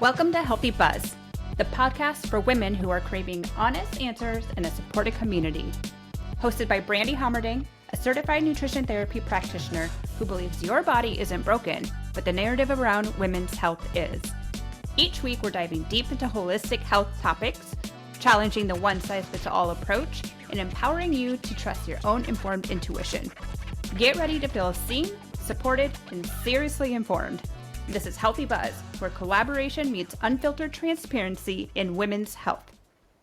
Welcome to Healthy Buzz, the podcast for women who are craving honest answers in a supportive community. Hosted by Brandee, a certified nutrition therapy practitioner who believes your body isn't broken, but the narrative around women's health is. Each week, we're diving deep into holistic health topics, challenging the one-size-fits-all approach, and empowering you to trust your own informed intuition. Get ready to feel seen, supported, and seriously informed. This is Healthy Buzz, where collaboration meets unfiltered transparency in women's health.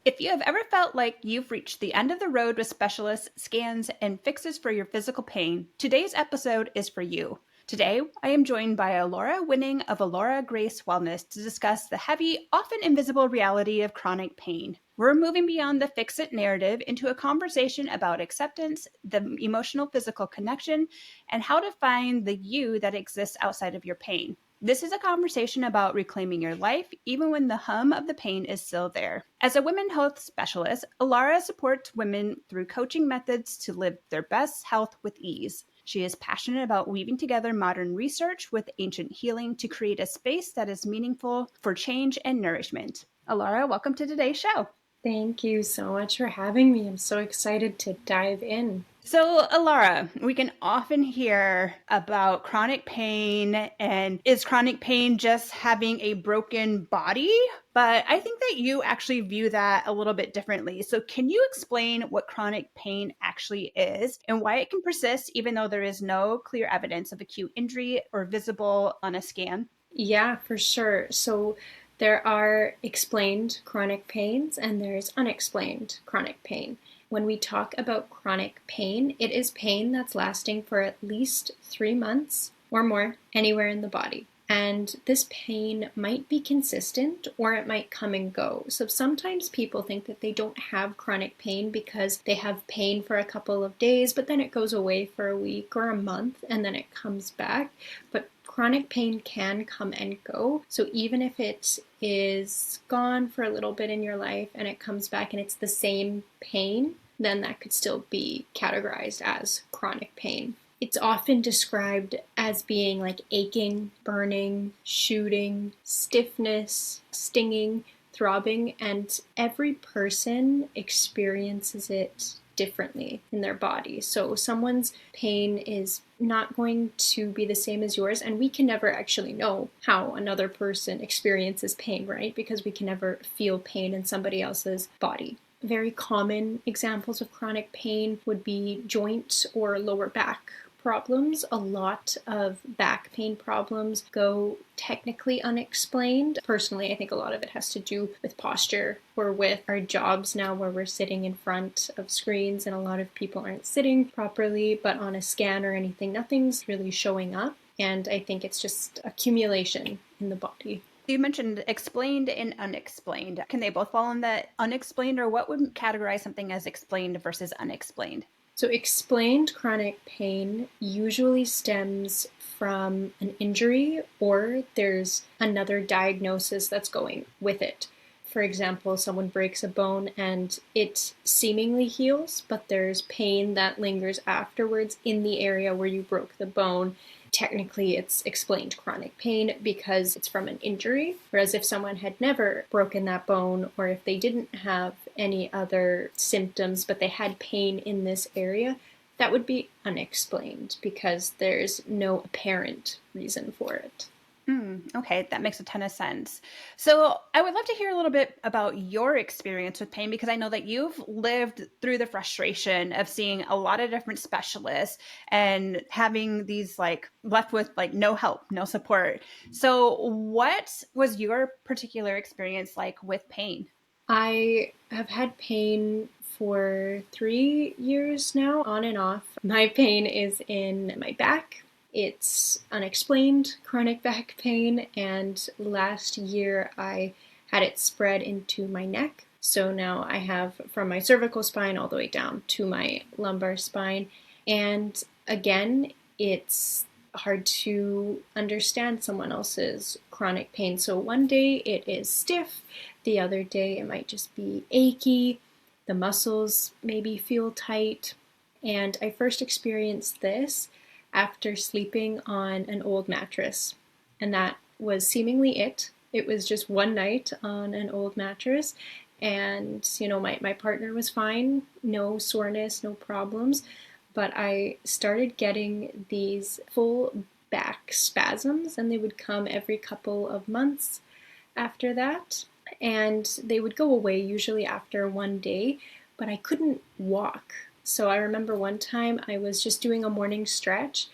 If you have ever felt like you've reached the end of the road with specialists, scans, and fixes for your physical pain, today's episode is for you. Today, I am joined by Alaura Winning of Alaura Grace Wellness to discuss the heavy, often invisible reality of chronic pain. We're moving beyond the fix-it narrative into a conversation about acceptance, the emotional-physical connection, and how to find the you that exists outside of your pain. This is a conversation about reclaiming your life, even when the hum of the pain is still there. As a women's health specialist, Alaura supports women through coaching methods to live their best health with ease. She is passionate about weaving together modern research with ancient healing to create a space that is meaningful for change and nourishment. Alaura, welcome to today's show. Thank you so much for having me. I'm so excited to dive in. So, Alaura, we can often hear about chronic pain, and is chronic pain just having a broken body? But I think that you actually view that a little bit differently. So can you explain what chronic pain actually is and why it can persist even though there is no clear evidence of acute injury or visible on a scan? Yeah, for sure. So there are explained chronic pains and there's unexplained chronic pain. When we talk about chronic pain, it is pain that's lasting for at least 3 months or more anywhere in the body. And this pain might be consistent or it might come and go. So sometimes people think that they don't have chronic pain because they have pain for a couple of days, but then it goes away for a week or a month and then it comes back. But chronic pain can come and go. So even if it is gone for a little bit in your life and it comes back and it's the same pain, then that could still be categorized as chronic pain. It's often described as being like aching, burning, shooting, stiffness, stinging, throbbing, and every person experiences it differently in their body. So someone's pain is not going to be the same as yours, and we can never actually know how another person experiences pain, right? Because we can never feel pain in somebody else's body. Very common examples of chronic pain would be joint or lower back problems. A lot of back pain problems go technically unexplained. Personally, I think a lot of it has to do with posture or with our jobs now where we're sitting in front of screens and a lot of people aren't sitting properly, but on a scan or anything, nothing's really showing up. And I think it's just accumulation in the body. You mentioned explained and unexplained. Can they both fall in that unexplained, or what would categorize something as explained versus unexplained? So explained chronic pain usually stems from an injury or there's another diagnosis that's going with it. For example, someone breaks a bone and it seemingly heals, but there's pain that lingers afterwards in the area where you broke the bone. Technically, it's explained chronic pain because it's from an injury, whereas if someone had never broken that bone or if they didn't have any other symptoms but they had pain in this area, that would be unexplained because there's no apparent reason for it. Okay, that makes a ton of sense. So I would love to hear a little bit about your experience with pain, because I know that you've lived through the frustration of seeing a lot of different specialists and having these left with no help, no support. So what was your particular experience like with pain? I have had pain for 3 years now, on and off. My pain is in my back. It's unexplained chronic back pain, and last year I had it spread into my neck. So now I have from my cervical spine all the way down to my lumbar spine. And again, it's hard to understand someone else's chronic pain. So one day it is stiff, the other day it might just be achy, the muscles maybe feel tight. And I first experienced this after sleeping on an old mattress. And that was seemingly it. It was just one night on an old mattress. And, my partner was fine, no soreness, no problems. But I started getting these full back spasms, and they would come every couple of months after that. And they would go away usually after one day, but I couldn't walk. So I remember one time I was just doing a morning stretch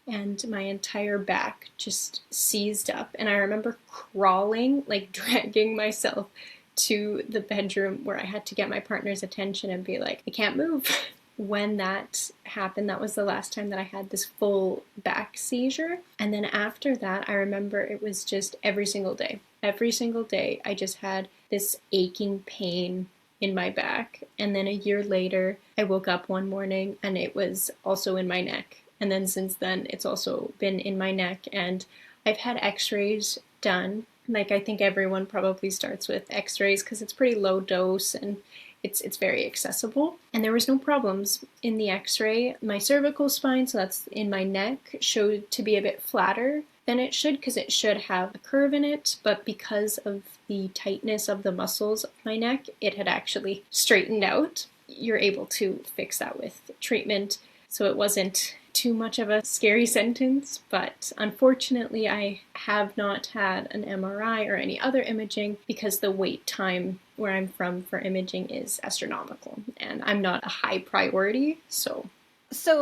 and my entire back just seized up. And I remember crawling, like dragging myself to the bedroom where I had to get my partner's attention and be like, I can't move. When that happened, that was the last time that I had this full back seizure. And then after that, I remember it was just every single day. Every single day, I just had this aching pain in my back. And then a year later, I woke up one morning and it was also in my neck. And then since then, it's also been in my neck. And I've had x-rays done. Like, I think everyone probably starts with x-rays because it's pretty low dose and it's very accessible. And there was no problems in the x-ray. My cervical spine, so that's in my neck, showed to be a bit flatter than it should because it should have a curve in it. But because of the tightness of the muscles of my neck, it had actually straightened out. You're able to fix that with treatment. So it wasn't too much of a scary sentence, but unfortunately I have not had an MRI or any other imaging because the wait time where I'm from for imaging is astronomical and I'm not a high priority. So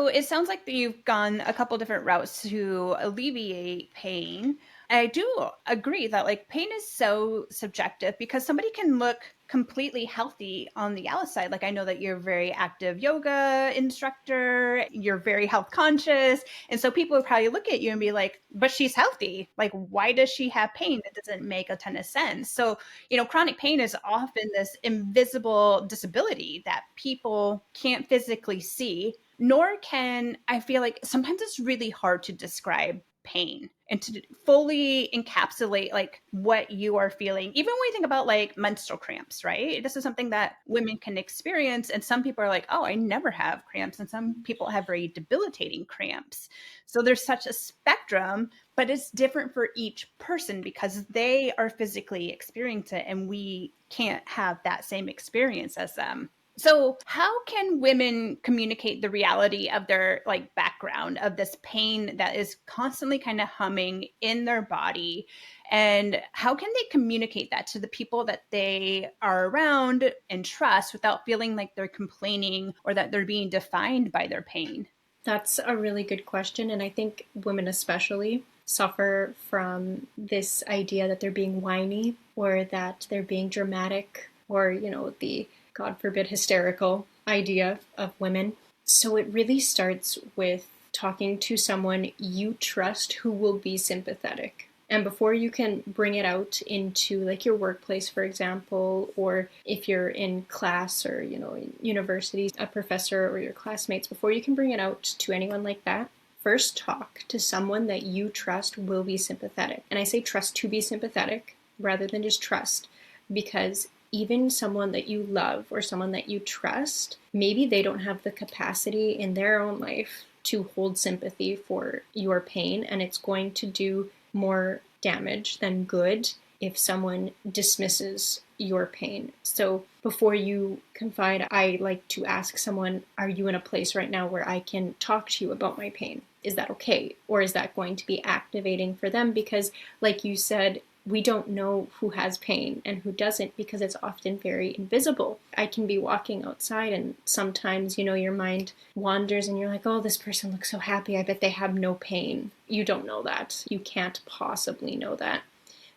it sounds like you've gone a couple different routes to alleviate pain. I do agree that like pain is so subjective because somebody can look completely healthy on the outside. Like I know that you're a very active yoga instructor, you're very health conscious. And so people would probably look at you and be like, but she's healthy. Like, why does she have pain? It doesn't make a ton of sense. So, chronic pain is often this invisible disability that people can't physically see, nor can I feel like sometimes it's really hard to describe pain and to fully encapsulate like what you are feeling. Even when we think about like menstrual cramps, right? This is something that women can experience. And some people are like, oh, I never have cramps. And some people have very debilitating cramps. So there's such a spectrum, but it's different for each person because they are physically experiencing it and we can't have that same experience as them. So how can women communicate the reality of their like background of this pain that is constantly kind of humming in their body? And how can they communicate that to the people that they are around and trust without feeling like they're complaining or that they're being defined by their pain? that's a really good question. And I think women especially suffer from this idea that they're being whiny or that they're being dramatic or, the God forbid, hysterical idea of women. So it really starts with talking to someone you trust who will be sympathetic. And before you can bring it out into like your workplace, for example, or if you're in class or, in university, a professor or your classmates, before you can bring it out to anyone like that, first talk to someone that you trust will be sympathetic. And I say trust to be sympathetic rather than just trust, because even someone that you love or someone that you trust, maybe they don't have the capacity in their own life to hold sympathy for your pain, and it's going to do more damage than good if someone dismisses your pain. So before you confide, I like to ask someone, are you in a place right now where I can talk to you about my pain? Is that okay? Or is that going to be activating for them? Because like you said, we don't know who has pain and who doesn't because it's often very invisible. I can be walking outside and sometimes, your mind wanders and you're like, oh, this person looks so happy. I bet they have no pain. You don't know that. You can't possibly know that.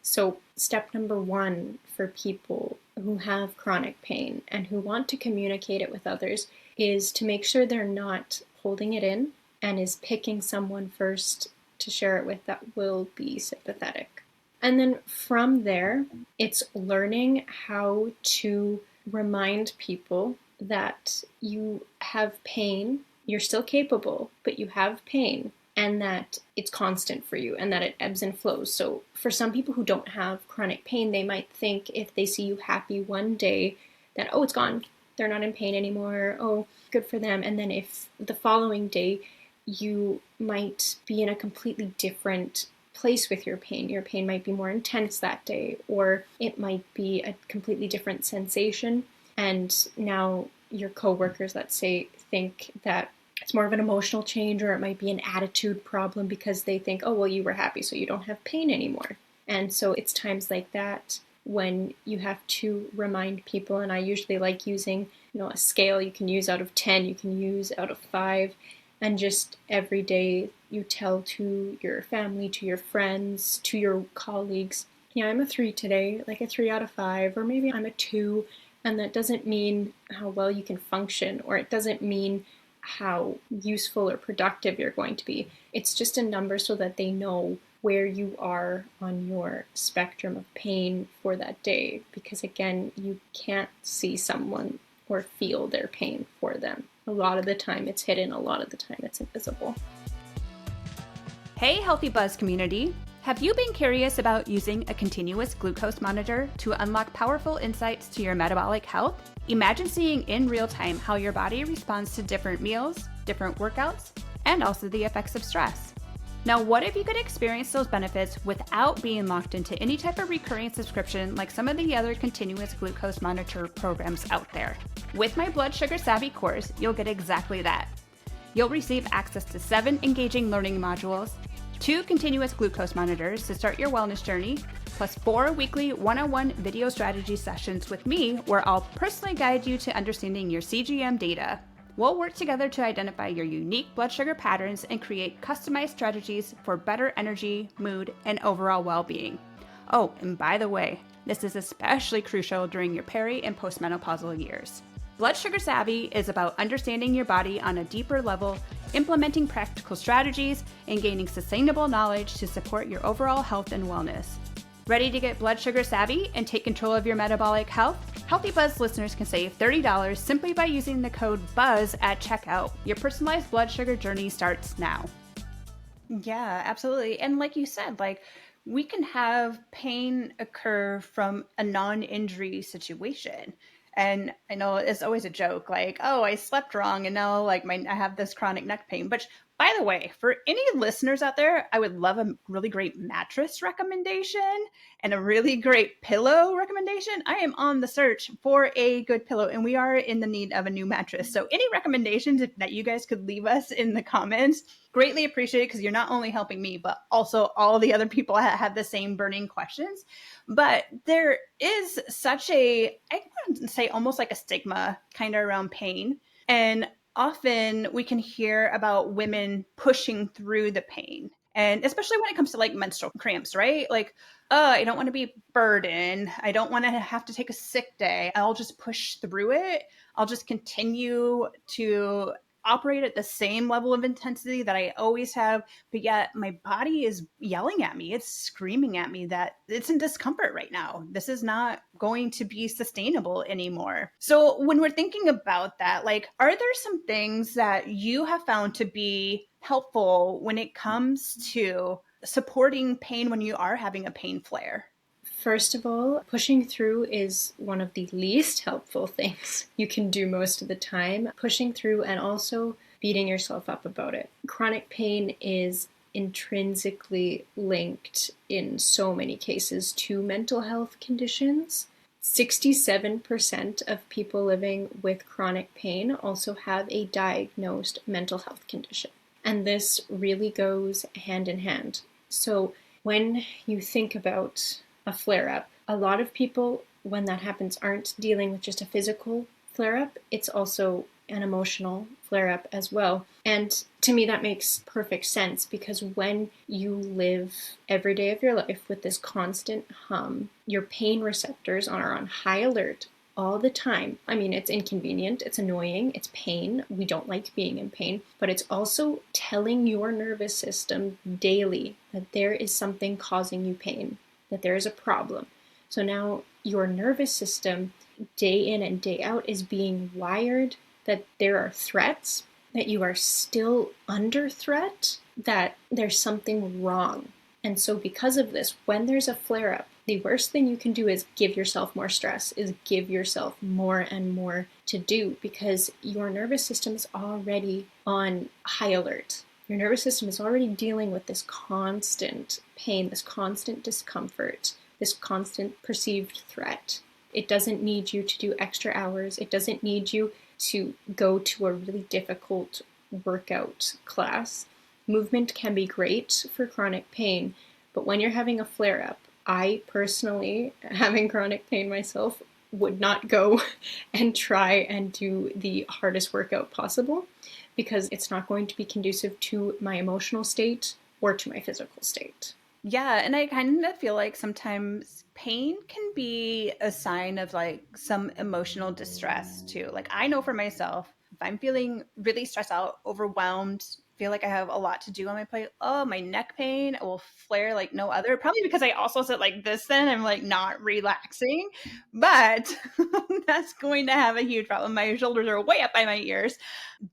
So step number one for people who have chronic pain and who want to communicate it with others is to make sure they're not holding it in and is picking someone first to share it with that will be sympathetic. And then from there, it's learning how to remind people that you have pain, you're still capable, but you have pain, and that it's constant for you and that it ebbs and flows. So for some people who don't have chronic pain, they might think if they see you happy one day that, oh, it's gone, they're not in pain anymore, oh, good for them. And then if the following day you might be in a completely different place with your pain. Your pain might be more intense that day, or it might be a completely different sensation. And now your coworkers, let's say, think that it's more of an emotional change, or it might be an attitude problem because they think, oh, well, you were happy, so you don't have pain anymore. And so it's times like that when you have to remind people, and I usually like using, a scale you can use out of 10, you can use out of 5, and just every day you tell to your family, to your friends, to your colleagues, I'm a 3 today, like a 3 out of 5, or maybe I'm a 2, and that doesn't mean how well you can function, or it doesn't mean how useful or productive you're going to be. It's just a number so that they know where you are on your spectrum of pain for that day. Because again, you can't see someone or feel their pain for them. A lot of the time it's hidden, a lot of the time it's invisible. Hey, Healthy Buzz community. Have you been curious about using a continuous glucose monitor to unlock powerful insights to your metabolic health? Imagine seeing in real time how your body responds to different meals, different workouts, and also the effects of stress. Now, what if you could experience those benefits without being locked into any type of recurring subscription like some of the other continuous glucose monitor programs out there? With my Blood Sugar Savvy course, you'll get exactly that. You'll receive access to 7 engaging learning modules, 2 continuous glucose monitors to start your wellness journey, plus 4 weekly one-on-one video strategy sessions with me where I'll personally guide you to understanding your CGM data. We'll work together to identify your unique blood sugar patterns and create customized strategies for better energy, mood, and overall well-being. Oh, and by the way, this is especially crucial during your peri- and postmenopausal years. Blood Sugar Savvy is about understanding your body on a deeper level, implementing practical strategies, and gaining sustainable knowledge to support your overall health and wellness. Ready to get Blood Sugar Savvy and take control of your metabolic health? Healthy Buzz listeners can save $30 simply by using the code BUZZ at checkout. Your personalized blood sugar journey starts now. Yeah, absolutely. And like you said, we can have pain occur from a non-injury situation. And I know it's always a joke, oh, I slept wrong and now I have this chronic neck pain. But by the way, for any listeners out there, I would love a really great mattress recommendation and a really great pillow recommendation. I am on the search for a good pillow, and we are in the need of a new mattress. So any recommendations that you guys could leave us in the comments, greatly appreciate it, because you're not only helping me, but also all the other people that have the same burning questions. But there is such I wouldn't say almost like a stigma kind of around pain. And often we can hear about women pushing through the pain. And especially when it comes to menstrual cramps, right? I don't want to be burdened. I don't want to have to take a sick day. I'll just push through it. I'll just continue to operate at the same level of intensity that I always have, but yet my body is yelling at me. It's screaming at me that it's in discomfort right now. This is not going to be sustainable anymore. So when we're thinking about that, are there some things that you have found to be helpful when it comes to supporting pain when you are having a pain flare? First of all, pushing through is one of the least helpful things you can do most of the time. Pushing through and also beating yourself up about it. Chronic pain is intrinsically linked in so many cases to mental health conditions. 67% of people living with chronic pain also have a diagnosed mental health condition. And this really goes hand in hand. So when you think about a flare-up, a lot of people, when that happens, aren't dealing with just a physical flare-up. It's also an emotional flare-up as well. And to me, that makes perfect sense, because when you live every day of your life with this constant hum, your pain receptors are on high alert all the time. I mean, it's inconvenient, it's annoying, it's pain. We don't like being in pain, but it's also telling your nervous system daily that there is something causing you pain, that there is a problem. So now your nervous system, day in and day out, is being wired that there are threats, that you are still under threat, that there's something wrong. And so because of this, when there's a flare-up, the worst thing you can do is give yourself more stress, is give yourself more and more to do, because your nervous system is already on high alert. your nervous system is already dealing with this constant pain, this constant discomfort, this constant perceived threat. It doesn't need you to do extra hours. It doesn't need you to go to a really difficult workout class. Movement can be great for chronic pain, but when you're having a flare-up, I personally, having chronic pain myself, would not go and try and do the hardest workout possible, because it's not going to be conducive to my emotional state or to my physical state. Yeah, and I kind of feel like sometimes pain can be a sign of like some emotional distress too. Like I know for myself, if I'm feeling really stressed out, overwhelmed, feel like I have a lot to do on my plate, oh, my neck pain will flare like no other. Probably because I also sit like this, then I'm like not relaxing, but that's going to have a huge problem. My shoulders are way up by my ears.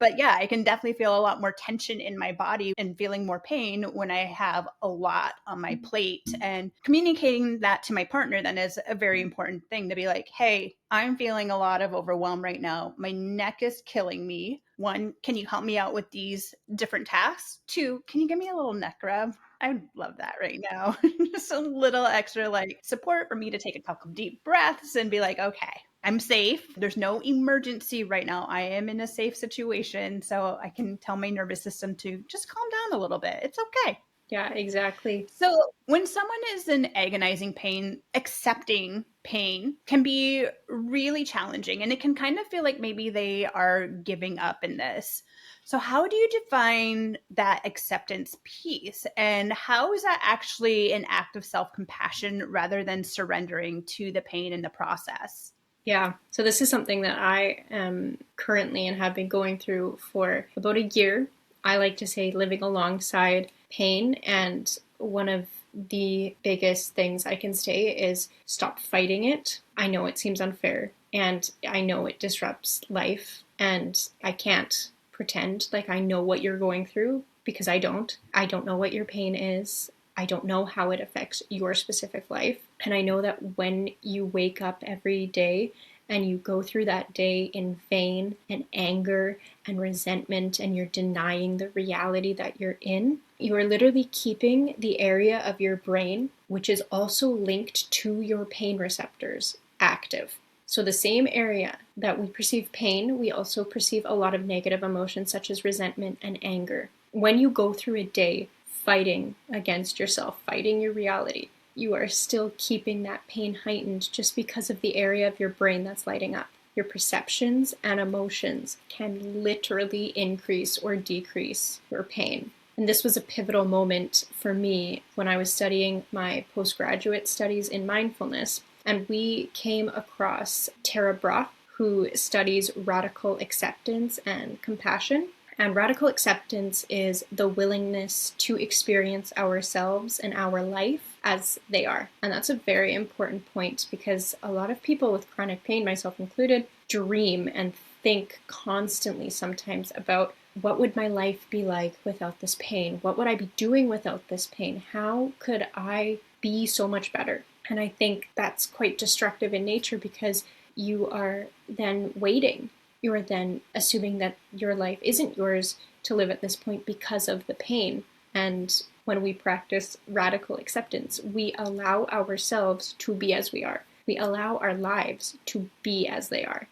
But yeah, I can definitely feel a lot more tension in my body and feeling more pain when I have a lot on my plate. And communicating that to my partner then is a very important thing, to be like, hey, I'm feeling a lot of overwhelm right now. My neck is killing me. One, can you help me out with these different tasks? Two, can you give me a little neck rub? I would love that right now. Just a little extra like support for me to take a couple of deep breaths and be like, okay, I'm safe. There's no emergency right now. I am in a safe situation. So I can tell my nervous system to just calm down a little bit. It's okay. Yeah, exactly. So when someone is in agonizing pain, accepting pain can be really challenging, and it can kind of feel like maybe they are giving up in this. So how do you define that acceptance piece, and how is that actually an act of self-compassion rather than surrendering to the pain in the process? Yeah, so this is something that I am currently and have been going through for about a year. I like to say living alongside pain, and one of the biggest things I can say is stop fighting it. I know it seems unfair, and I know it disrupts life, and I can't pretend like I know what you're going through, because I don't. I don't know what your pain is. I don't know how it affects your specific life. And I know that when you wake up every day and you go through that day in vain and anger and resentment, and you're denying the reality that you're in, you are literally keeping the area of your brain, which is also linked to your pain receptors, active. So the same area that we perceive pain, we also perceive a lot of negative emotions such as resentment and anger. When you go through a day fighting against yourself, fighting your reality, you are still keeping that pain heightened just because of the area of your brain that's lighting up. Your perceptions and emotions can literally increase or decrease your pain. And this was a pivotal moment for me when I was studying my postgraduate studies in mindfulness. And we came across Tara Brach, who studies radical acceptance and compassion. And radical acceptance is the willingness to experience ourselves and our life as they are. And that's a very important point, because a lot of people with chronic pain, myself included, dream and think constantly sometimes about, what would my life be like without this pain? What would I be doing without this pain? How could I be so much better? And I think that's quite destructive in nature, because you are then waiting. You are then assuming that your life isn't yours to live at this point because of the pain. And when we practice radical acceptance, we allow ourselves to be as we are. We allow our lives to be as they are.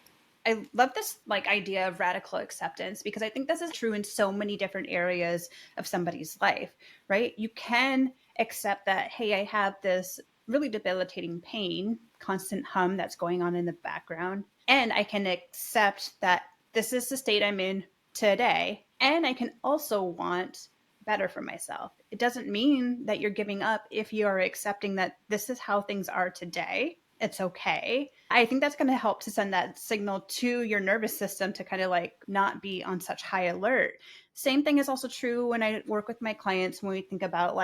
I love this idea of radical acceptance, because I think this is true in so many different areas of somebody's life, right? You can accept that, hey, I have this really debilitating pain, constant hum that's going on in the background. And I can accept that this is the state I'm in today. And I can also want better for myself. It doesn't mean that you're giving up if you are accepting that this is how things are today. It's okay. I think that's going to help to send that signal to your nervous system to kind of not be on such high alert. Same thing is also true when I work with my clients when we think about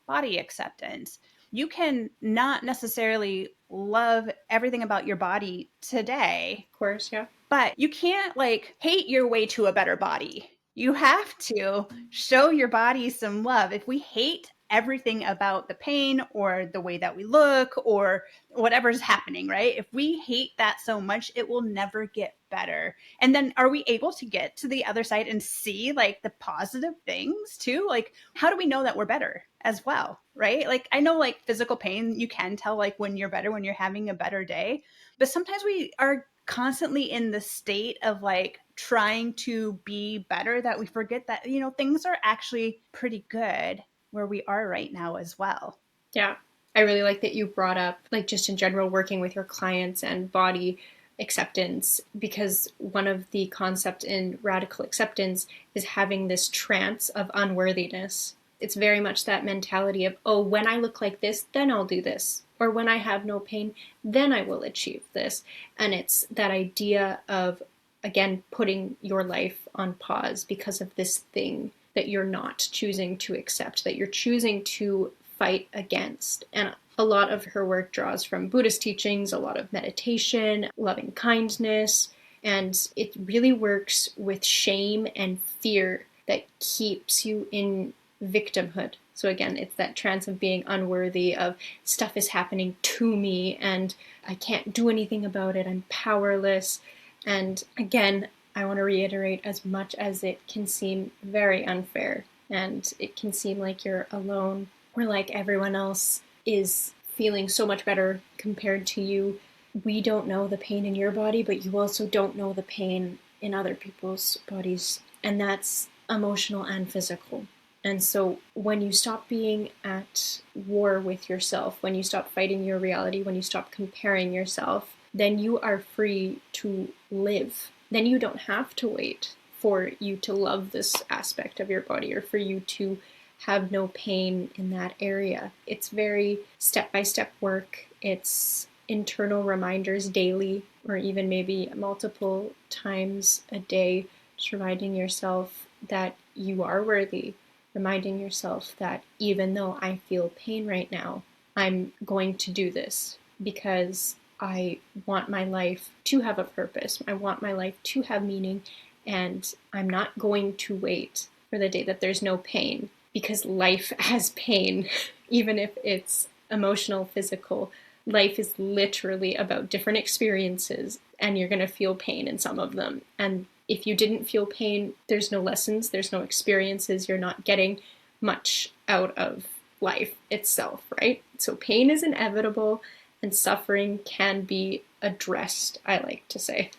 body acceptance. You can not necessarily love everything about your body today. Of course, yeah. But you can't hate your way to a better body. You have to show your body some love. If we hate everything about the pain or the way that we look or whatever's happening, right? If we hate that so much, it will never get better. And then are we able to get to the other side and see like the positive things too? Like, how do we know that we're better as well? Right? Like, I know like physical pain, you can tell like when you're better, when you're having a better day, but sometimes we are constantly in the state of like trying to be better that we forget that, you know, things are actually pretty good where we are right now as well. Yeah. I really like that you brought up, like, just in general, working with your clients and body acceptance, because one of the concepts in radical acceptance is having this trance of unworthiness. It's very much that mentality of, oh, when I look like this, then I'll do this. Or when I have no pain, then I will achieve this. And it's that idea of, again, putting your life on pause because of this thing that you're not choosing to accept, that you're choosing to fight against. And a lot of her work draws from Buddhist teachings, a lot of meditation, loving kindness, and it really works with shame and fear that keeps you in victimhood. So again, it's that trance of being unworthy, of stuff is happening to me and I can't do anything about it, I'm powerless. And again, I want to reiterate, as much as it can seem very unfair and it can seem like you're alone, or like everyone else is feeling so much better compared to you, we don't know the pain in your body, but you also don't know the pain in other people's bodies. And that's emotional and physical. And so when you stop being at war with yourself, when you stop fighting your reality, when you stop comparing yourself, then you are free to live. Then you don't have to wait for you to love this aspect of your body, or for you to have no pain in that area. It's very step-by-step work. It's internal reminders daily, or even maybe multiple times a day, just reminding yourself that you are worthy, reminding yourself that even though I feel pain right now, I'm going to do this because I want my life to have a purpose. I want my life to have meaning, and I'm not going to wait for the day that there's no pain, because life has pain, even if it's emotional, physical. Life is literally about different experiences, and you're going to feel pain in some of them. And if you didn't feel pain, there's no lessons, there's no experiences, you're not getting much out of life itself, right? So pain is inevitable, and suffering can be addressed, I like to say.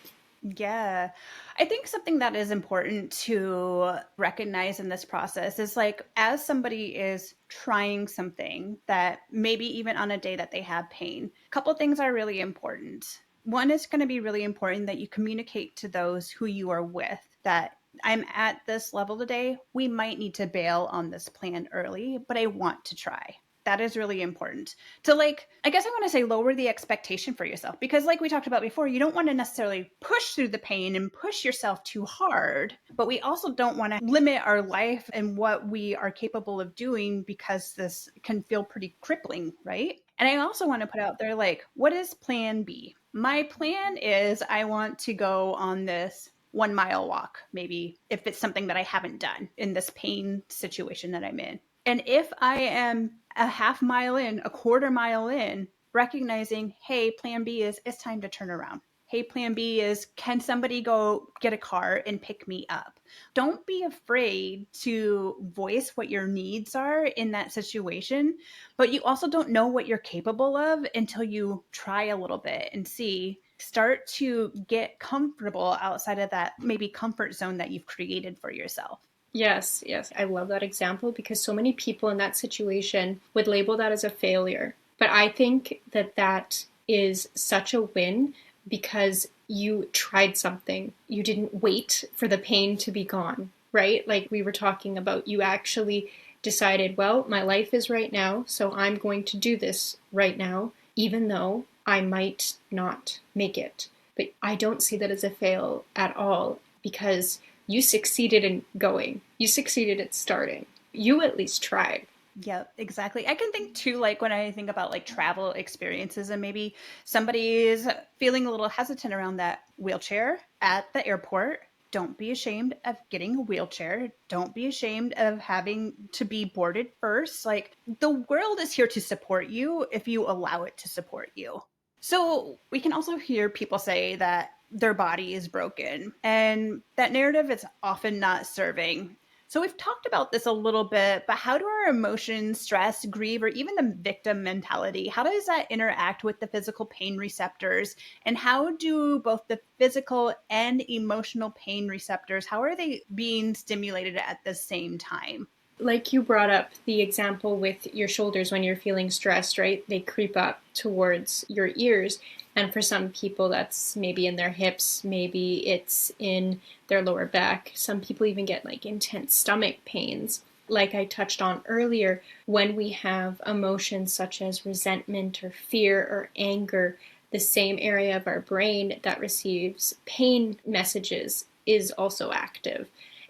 Yeah. I think something that is important to recognize in this process is like, as somebody is trying something that maybe even on a day that they have pain, a couple things are really important. One is going to be really important that you communicate to those who you are with that I'm at this level today. We might need to bail on this plan early, but I want to try. That is really important to, like, I guess I want to say lower the expectation for yourself, because like we talked about before, you don't want to necessarily push through the pain and push yourself too hard, but we also don't want to limit our life and what we are capable of doing, because this can feel pretty crippling, right? And I also want to put out there, like, what is plan B? My plan is I want to go on this 1 mile walk, maybe, if it's something that I haven't done in this pain situation that I'm in. And if I am a half mile in, a quarter mile in, recognizing, hey, plan B is it's time to turn around. Hey, plan B is, can somebody go get a car and pick me up? Don't be afraid to voice what your needs are in that situation, but you also don't know what you're capable of until you try a little bit and see. Start to get comfortable outside of that maybe comfort zone that you've created for yourself. Yes, yes. I love that example, because so many people in that situation would label that as a failure. But I think that that is such a win, because you tried something. You didn't wait for the pain to be gone, right? Like we were talking about, you actually decided, well, my life is right now, so I'm going to do this right now, even though I might not make it. But I don't see that as a fail at all, because you succeeded in going. You succeeded at starting. You at least tried. Yeah, exactly. I can think too, like when I think about like travel experiences, and maybe somebody is feeling a little hesitant around that wheelchair at the airport. Don't be ashamed of getting a wheelchair. Don't be ashamed of having to be boarded first. Like, the world is here to support you if you allow it to support you. So we can also hear people say that their body is broken. And that narrative is often not serving. So we've talked about this a little bit, but how do our emotions, stress, grief, or even the victim mentality, how does that interact with the physical pain receptors? And how do both the physical and emotional pain receptors, how are they being stimulated at the same time? Like you brought up the example with your shoulders when you're feeling stressed, right? They creep up towards your ears. And for some people, that's maybe in their hips, maybe it's in their lower back. Some people even get like intense stomach pains. Like I touched on earlier, when we have emotions such as resentment or fear or anger, the same area of our brain that receives pain messages is also active.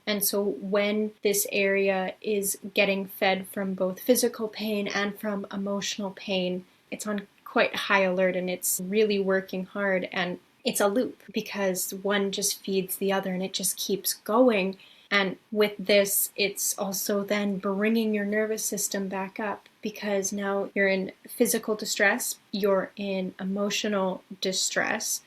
And so when this area is getting fed from both physical pain and from emotional pain, it's on quite high alert and it's really working hard. And it's a loop because one just feeds the other and it just keeps going. And with this, it's also then bringing your nervous system back up because now you're in physical distress, you're in emotional distress.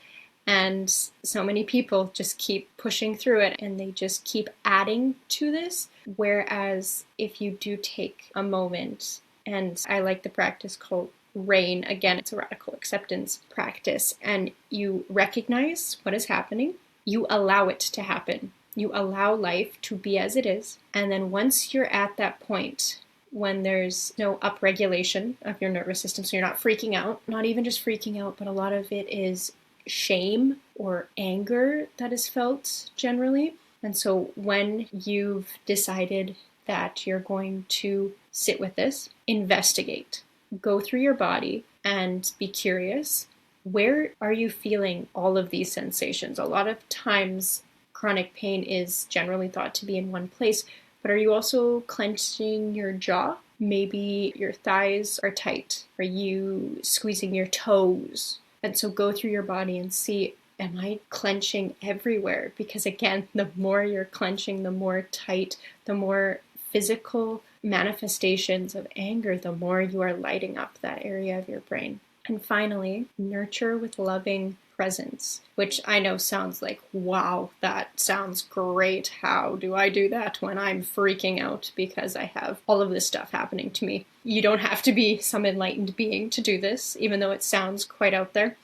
And so many people just keep pushing through it and they just keep adding to this. Whereas if you do take a moment, and I like the practice called RAIN, again, it's a radical acceptance practice, and you recognize what is happening, you allow it to happen. You allow life to be as it is. And then once you're at that point, when there's no upregulation of your nervous system, so you're not freaking out, not even just freaking out, but a lot of it is shame or anger that is felt generally. And so when you've decided that you're going to sit with this, investigate, go through your body and be curious. Where are you feeling all of these sensations? A lot of times chronic pain is generally thought to be in one place, but are you also clenching your jaw? Maybe your thighs are tight. Are you squeezing your toes? And so go through your body and see, am I clenching everywhere? Because again, the more you're clenching, the more tight, the more physical manifestations of anger, the more you are lighting up that area of your brain. And finally, nurture with loving presence, which I know sounds like, wow, that sounds great. How do I do that when I'm freaking out because I have all of this stuff happening to me? You don't have to be some enlightened being to do this, even though it sounds quite out there.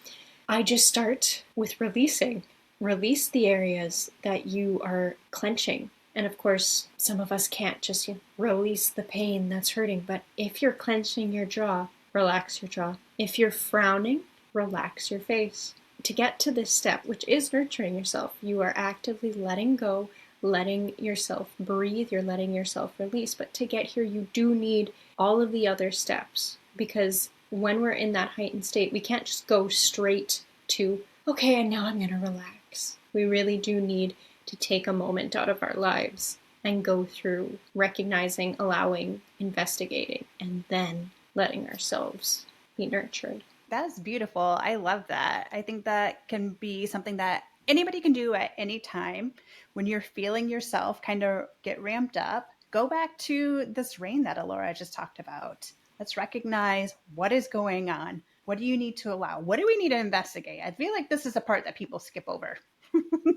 I just start with releasing. Release the areas that you are clenching. And of course, some of us can't just release the pain that's hurting. But if you're clenching your jaw, relax your jaw. If you're frowning, relax your face. To get to this step, which is nurturing yourself, you are actively letting go, letting yourself breathe, you're letting yourself release. But to get here, you do need all of the other steps, because when we're in that heightened state, we can't just go straight to, okay, and now I'm going to relax. We really do need to take a moment out of our lives and go through recognizing, allowing, investigating, and then letting ourselves be nurtured. That's beautiful. I love that. I think that can be something that anybody can do at any time. When you're feeling yourself kind of get ramped up, go back to this rain that Alaura just talked about. Let's recognize what is going on. What do you need to allow? What do we need to investigate? I feel like this is a part that people skip over.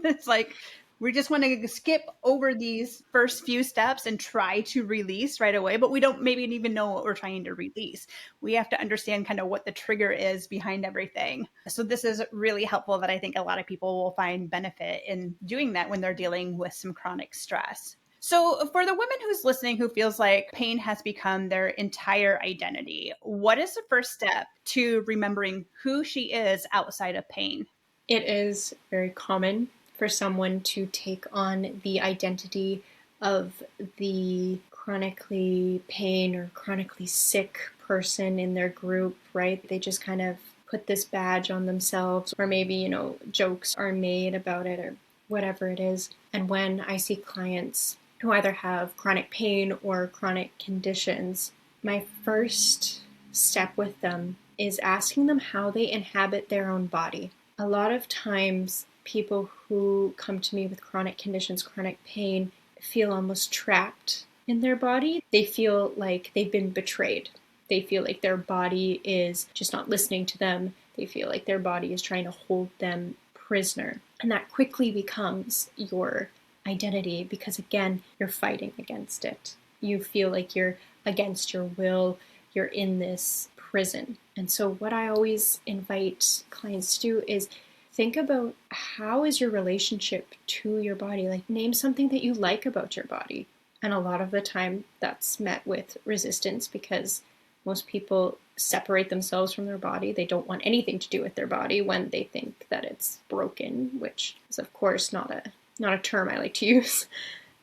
It's like we just want to skip over these first few steps and try to release right away, but we don't maybe even know what we're trying to release. We have to understand kind of what the trigger is behind everything. So this is really helpful that I think a lot of people will find benefit in doing that when they're dealing with some chronic stress. So for the woman who's listening who feels like pain has become their entire identity, what is the first step to remembering who she is outside of pain? It is very common for someone to take on the identity of the chronically pain or chronically sick person in their group, right? They just kind of put this badge on themselves, or maybe, jokes are made about it or whatever it is. And when I see clients who either have chronic pain or chronic conditions, my first step with them is asking them how they inhabit their own body. A lot of times, people who come to me with chronic conditions, chronic pain, feel almost trapped in their body. They feel like they've been betrayed. They feel like their body is just not listening to them. They feel like their body is trying to hold them prisoner. And that quickly becomes your identity because, again, you're fighting against it. You feel like you're against your will. You're in this prison. And so what I always invite clients to do is think about, how is your relationship to your body? Like, name something that you like about your body. And a lot of the time that's met with resistance because most people separate themselves from their body. They don't want anything to do with their body when they think that it's broken, which is, of course, not a term I like to use.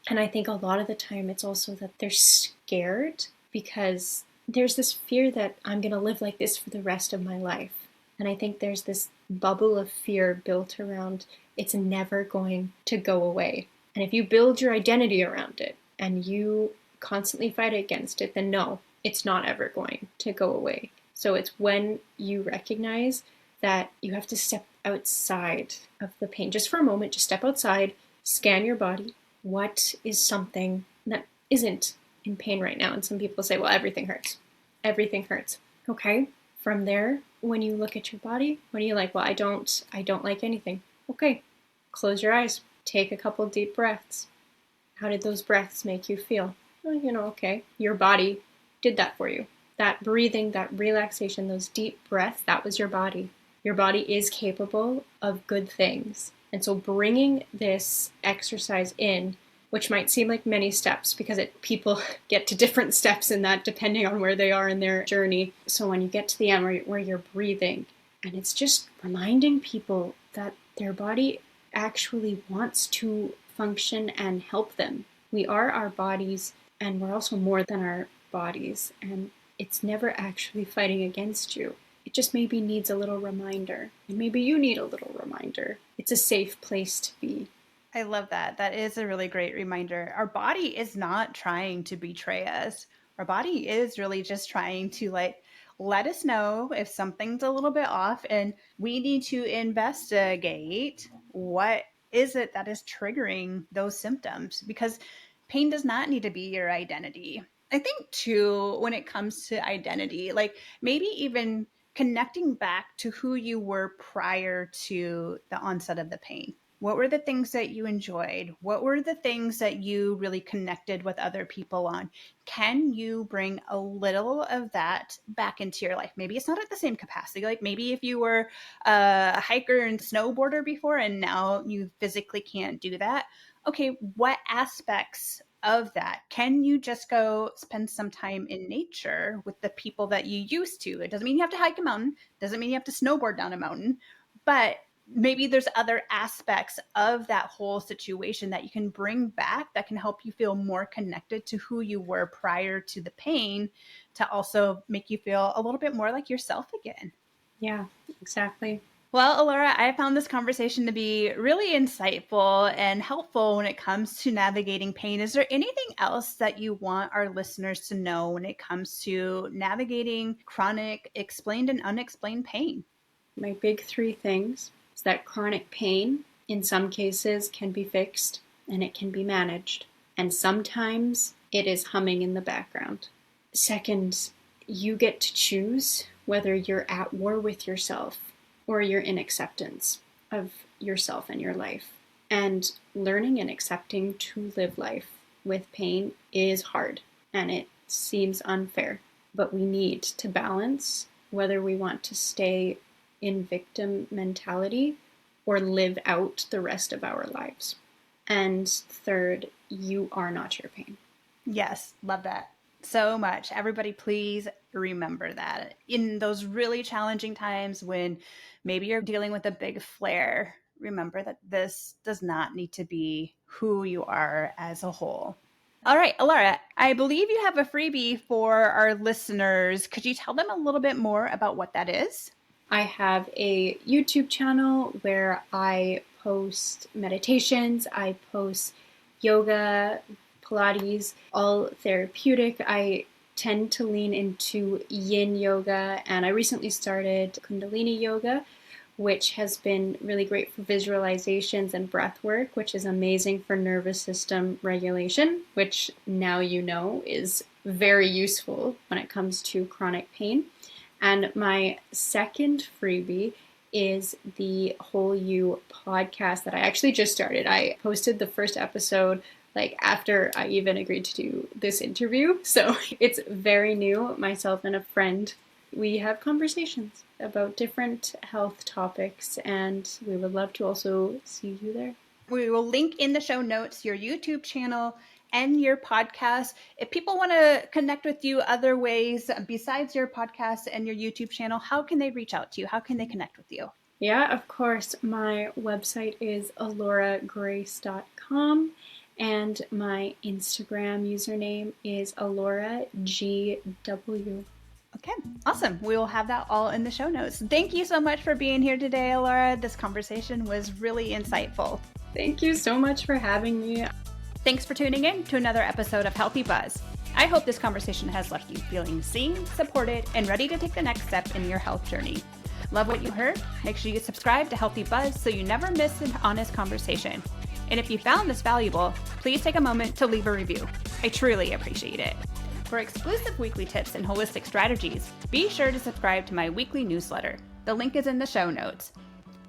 And I think a lot of the time it's also that they're scared because there's this fear that I'm going to live like this for the rest of my life. And I think there's this bubble of fear built around it's never going to go away. And if you build your identity around it and you constantly fight against it, then no, it's not ever going to go away. So it's when you recognize that you have to step outside of the pain. Just for a moment, just step outside, scan your body. What is something that isn't in pain right now? And some people say, well, everything hurts. Everything hurts. Okay. From there, when you look at your body, what are you like? Well, I don't like anything. Okay. Close your eyes. Take a couple deep breaths. How did those breaths make you feel? Well, okay. Your body did that for you. That breathing, that relaxation, those deep breaths, that was your body. Your body is capable of good things. And so bringing this exercise in, which might seem like many steps because people get to different steps in that depending on where they are in their journey. So when you get to the end where you're breathing, and it's just reminding people that their body actually wants to function and help them. We are our bodies, and we're also more than our bodies, and it's never actually fighting against you. It just maybe needs a little reminder, and maybe you need a little reminder. It's a safe place to be. I love that. That is a really great reminder. Our body is not trying to betray us. Our body is really just trying to let us know if something's a little bit off, and we need to investigate what is it that is triggering those symptoms, because pain does not need to be your identity. I think too, when it comes to identity, maybe even connecting back to who you were prior to the onset of the pain. What were the things that you enjoyed? What were the things that you really connected with other people on? Can you bring a little of that back into your life? Maybe it's not at the same capacity. Like maybe if you were a hiker and snowboarder before and now you physically can't do that. Okay, what aspects of that can you just go spend some time in nature with the people that you used to? It doesn't mean you have to hike a mountain, doesn't mean you have to snowboard down a mountain, but maybe there's other aspects of that whole situation that you can bring back that can help you feel more connected to who you were prior to the pain, to also make you feel a little bit more like yourself again. Yeah, exactly. Well, Alaura, I found this conversation to be really insightful and helpful when it comes to navigating pain. Is there anything else that you want our listeners to know when it comes to navigating chronic, explained and unexplained pain? My big three things is that chronic pain, in some cases, can be fixed and it can be managed. And sometimes it is humming in the background. Second, you get to choose whether you're at war with yourself or you're in acceptance of yourself and your life. And learning and accepting to live life with pain is hard and it seems unfair, but we need to balance whether we want to stay in victim mentality or live out the rest of our lives. And third, you are not your pain. Yes, love that so much. Everybody, please remember that in those really challenging times when maybe you're dealing with a big flare, remember that this does not need to be who you are as a whole. All right, Alaura, I believe you have a freebie for our listeners. Could you tell them a little bit more about what that is? I have a YouTube channel where I post meditations, I post yoga, Pilates, all therapeutic. I tend to lean into yin yoga, and I recently started Kundalini yoga, which has been really great for visualizations and breath work, which is amazing for nervous system regulation, which now you know is very useful when it comes to chronic pain. And my second freebie is the Whole You podcast that I actually just started. I posted the first episode like after I even agreed to do this interview. So it's very new. Myself and a friend, we have conversations about different health topics, and we would love to also see you there. We will link in the show notes your YouTube channel and your podcast. If people want to connect with you other ways besides your podcast and your YouTube channel, how can they reach out to you? How can they connect with you? Yeah, of course. My website is alauragrace.com, and my Instagram username is alauragw. Okay, awesome. We will have that all in the show notes. Thank you so much for being here today, Alaura. This conversation was really insightful. Thank you so much for having me. Thanks for tuning in to another episode of Healthy Buzz. I hope this conversation has left you feeling seen, supported, and ready to take the next step in your health journey. Love what you heard? Make sure you subscribe to Healthy Buzz so you never miss an honest conversation. And if you found this valuable, please take a moment to leave a review. I truly appreciate it. For exclusive weekly tips and holistic strategies, be sure to subscribe to my weekly newsletter. The link is in the show notes.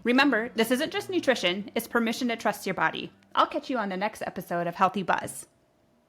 Remember, this isn't just nutrition, it's permission to trust your body. I'll catch you on the next episode of Healthy Buzz.